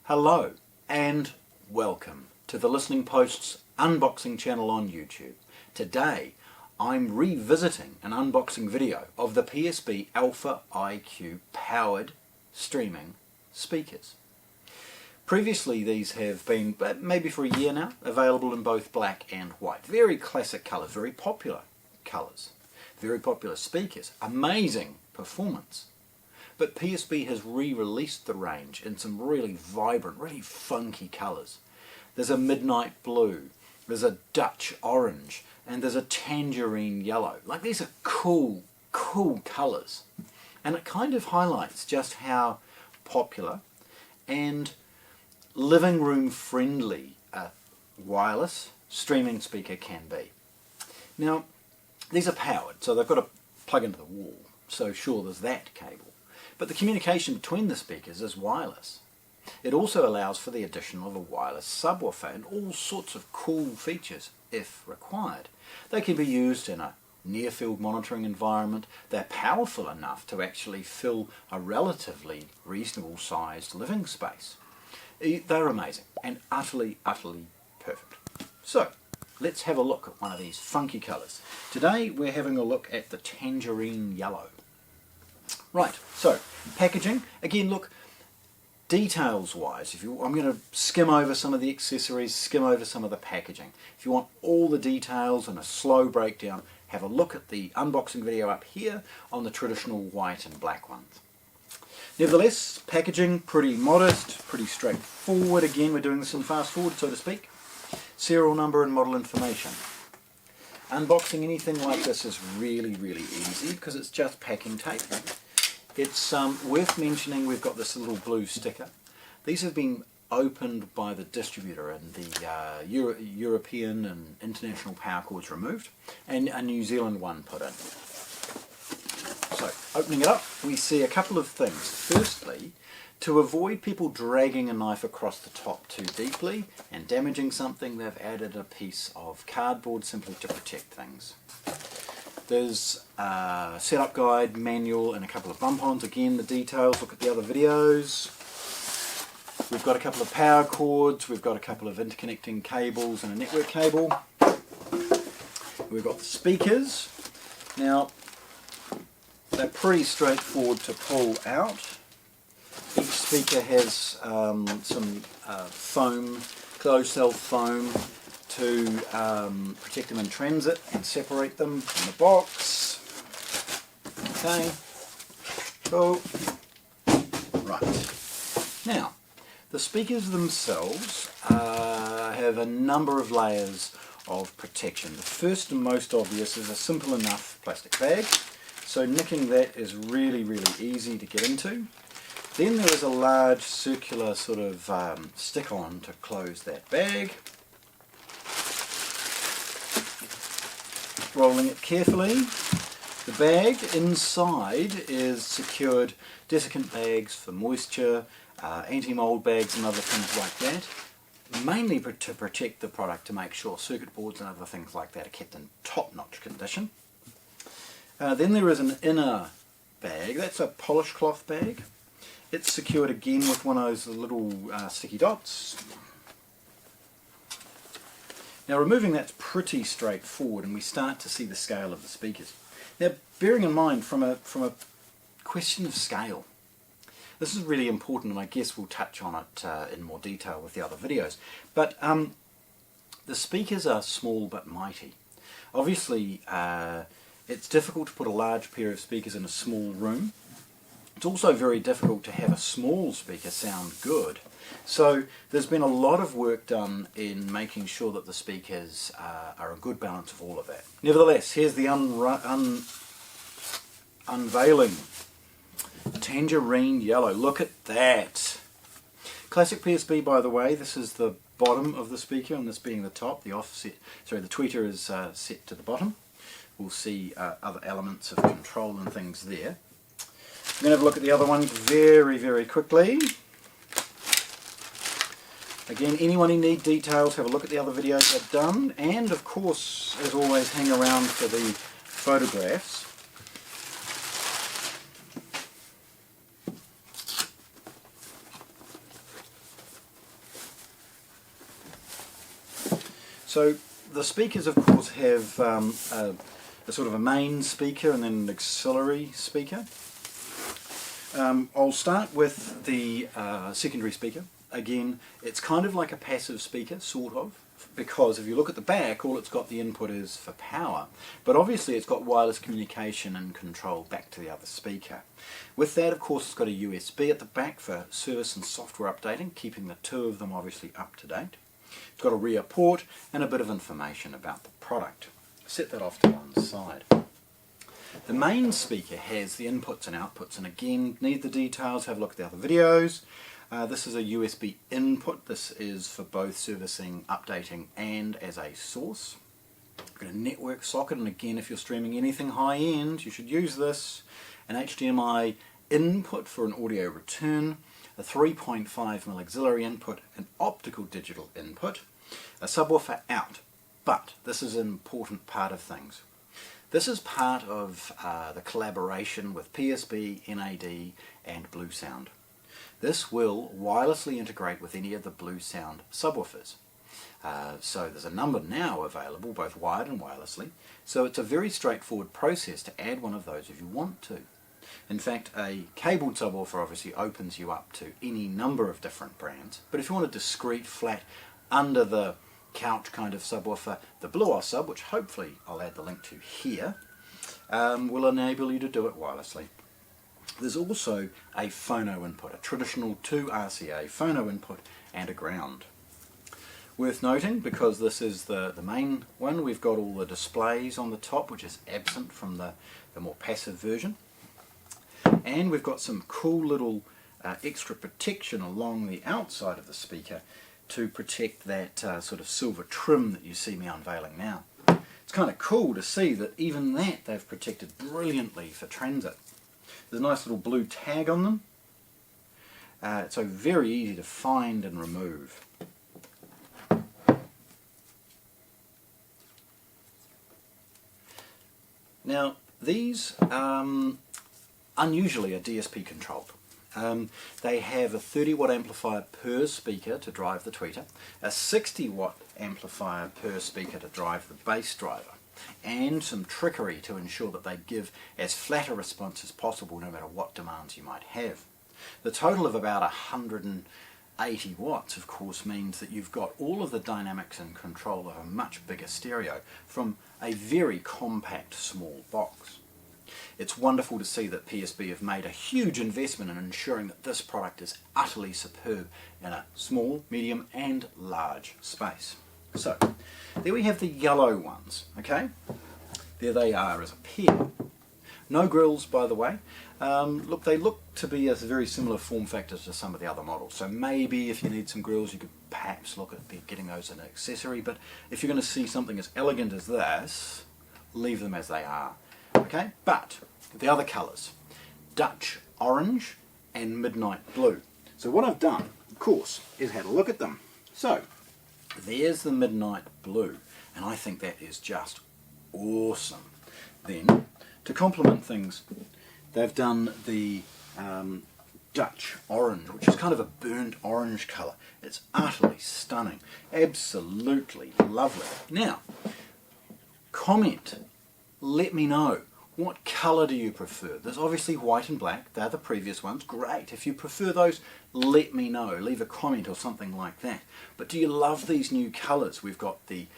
Hello and welcome to the Listening Post's unboxing channel on YouTube. Today I'm revisiting an unboxing video of the PSB Alpha IQ powered streaming speakers. Previously these have been, maybe for a year now, available in both black and white. Very classic colours, very popular colours, very popular speakers, amazing performance. But PSB has re-released the range in some really vibrant, really funky colours. There's a midnight blue, there's a Dutch orange, and there's a tangerine yellow. Like, these are cool colours. And it kind of highlights just how popular and living room friendly a wireless streaming speaker can be. Now, these are powered, so they've got to plug into the wall. So sure, there's that cable. But the communication between the speakers is wireless. It also allows for the addition of a wireless subwoofer and all sorts of cool features if required. They can be used in a near-field monitoring environment. They're powerful enough to actually fill a relatively reasonable sized living space. They're amazing and utterly perfect. So let's have a look at one of these funky colours. Today we're having a look at the Tangerine Yellow. Right, so packaging. Again, look, details wise, I'm going to skim over some of the accessories, skim over some of the packaging. If you want all the details and a slow breakdown, have a look at the unboxing video up here on the traditional white and black ones. Nevertheless, packaging pretty modest, pretty straightforward. Again, we're doing this in fast forward, so to speak. Serial number and model information. Unboxing anything like this is really easy because it's just packing tape. It's worth mentioning we've got this little blue sticker. These have been opened by the distributor and the European and international power cords removed and a New Zealand one put in. So opening it up, we see a couple of things. Firstly, to avoid people dragging a knife across the top too deeply and damaging something, they've added a piece of cardboard simply to protect things. There's a setup guide, manual, and a couple of bump-ons. Again, the details, look at the other videos. We've got a couple of power cords, we've got a couple of interconnecting cables and a network cable. We've got the speakers. Now, they're pretty straightforward to pull out. Each speaker has some foam, closed cell foam to protect them in transit and separate them from the box. Okay, cool. Right, now the speakers themselves have a number of layers of protection. The first and most obvious is a simple enough plastic bag, so nicking that is really easy to get into. Then there is a large circular sort of stick-on to close that bag. Rolling it carefully. The bag inside is secured desiccant bags for moisture, anti-mold bags and other things like that. Mainly to protect the product, to make sure circuit boards and other things like that are kept in top-notch condition. Then there is an inner bag. That's a polish cloth bag. It's secured again with one of those little sticky dots. Now removing that's pretty straightforward and we start to see the scale of the speakers. Now bearing in mind from a question of scale, this is really important and I guess we'll touch on it in more detail with the other videos. But the speakers are small but mighty. Obviously it's difficult to put a large pair of speakers in a small room. It's also very difficult to have a small speaker sound good. So there's been a lot of work done in making sure that the speakers are a good balance of all of that. Nevertheless, here's the unveiling. Tangerine Yellow. Look at that. Classic PSB, by the way. This is the bottom of the speaker and this being the top. The tweeter is set to the bottom. We'll see other elements of control and things there. I'm going to have a look at the other one very quickly. Again, anyone who needs details, have a look at the other videos I've done, and of course, as always, hang around for the photographs. So the speakers of course have a sort of a main speaker and then an auxiliary speaker. I'll start with the secondary speaker. Again, it's kind of like a passive speaker, sort of, because if you look at the back, all it's got the input is for power, but obviously it's got wireless communication and control back to the other speaker. With that, of course, it's got a USB at the back for service and software updating, keeping the two of them obviously up to date. It's got a rear port and a bit of information about the product. Set that off to one side. The main speaker has the inputs and outputs, and again, need the details, have a look at the other videos. This is a USB input. This is for both servicing, updating and as a source. I've got a network socket, and again, if you're streaming anything high end, you should use this. An HDMI input for an audio return, a 3.5mm auxiliary input, an optical digital input, a subwoofer out. But this is an important part of things. This is part of the collaboration with PSB, NAD and BluSound. This will wirelessly integrate with any of the BluSound subwoofers. So there's a number now available, both wired and wirelessly, so it's a very straightforward process to add one of those if you want to. In fact, a cabled subwoofer obviously opens you up to any number of different brands, but if you want a discrete, flat, under the couch kind of subwoofer, the BluOS sub, which hopefully I'll add the link to here, will enable you to do it wirelessly. There's also a phono input, a traditional 2 RCA phono input and a ground. Worth noting, because this is the main one, we've got all the displays on the top, which is absent from the more passive version. And we've got some cool little extra protection along the outside of the speaker to protect that sort of silver trim that you see me unveiling now. It's kind of cool to see that even that they've protected brilliantly for transit. There's a nice little blue tag on them, so very easy to find and remove. Now these unusually are DSP controlled. They have a 30 watt amplifier per speaker to drive the tweeter, a 60 watt amplifier per speaker to drive the bass driver, and some trickery to ensure that they give as flat a response as possible no matter what demands you might have. The total of about 180 watts of course means that you've got all of the dynamics and control of a much bigger stereo from a very compact small box. It's wonderful to see that PSB have made a huge investment in ensuring that this product is utterly superb in a small, medium and large space. So, there we have the yellow ones, okay? There they are as a pair. No grills, by the way. Look, they look to be a very similar form factor to some of the other models, so maybe if you need some grills you could perhaps look at getting those as an accessory, but if you're going to see something as elegant as this, leave them as they are. Okay, but the other colours, Dutch orange and midnight blue. So what I've done, of course, is had a look at them. So there's the midnight blue, and I think that is just awesome. Then, to complement things, they've done the Dutch orange, which is kind of a burnt orange colour. It's utterly stunning, absolutely lovely. Now, comment. Let me know, what colour do you prefer? There's obviously white and black, they're the previous ones, great. If you prefer those, let me know, leave a comment or something like that. But do you love these new colours? We've got the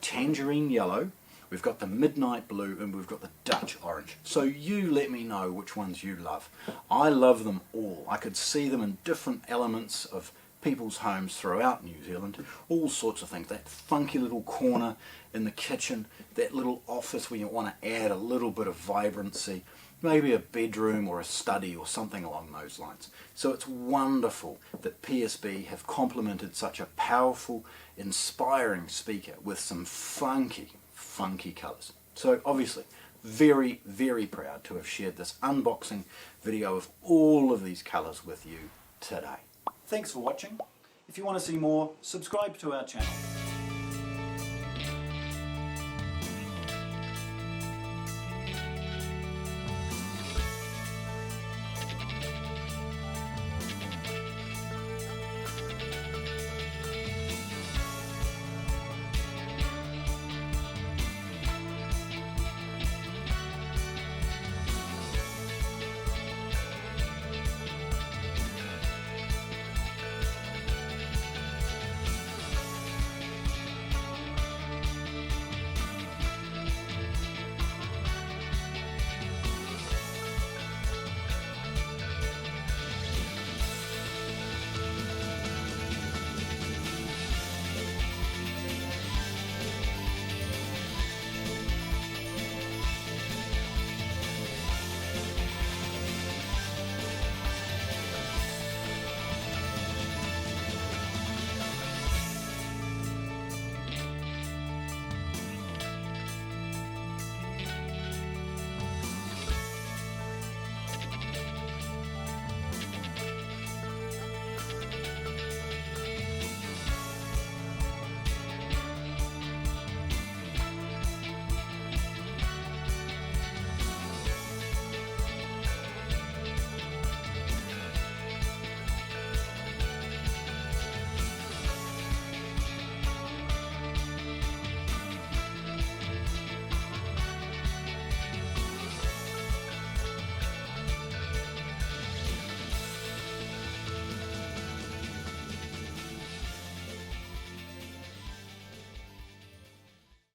Tangerine Yellow, we've got the Midnight Blue, and we've got the Dutch Orange. So you let me know which ones you love. I love them all. I could see them in different elements of people's homes throughout New Zealand, all sorts of things. That funky little corner in the kitchen, that little office where you want to add a little bit of vibrancy, maybe a bedroom or a study or something along those lines. So it's wonderful that PSB have complemented such a powerful, inspiring speaker with some funky colours. So obviously, very, very proud to have shared this unboxing video of all of these colours with you today. Thanks for watching. If you want to see more, subscribe to our channel.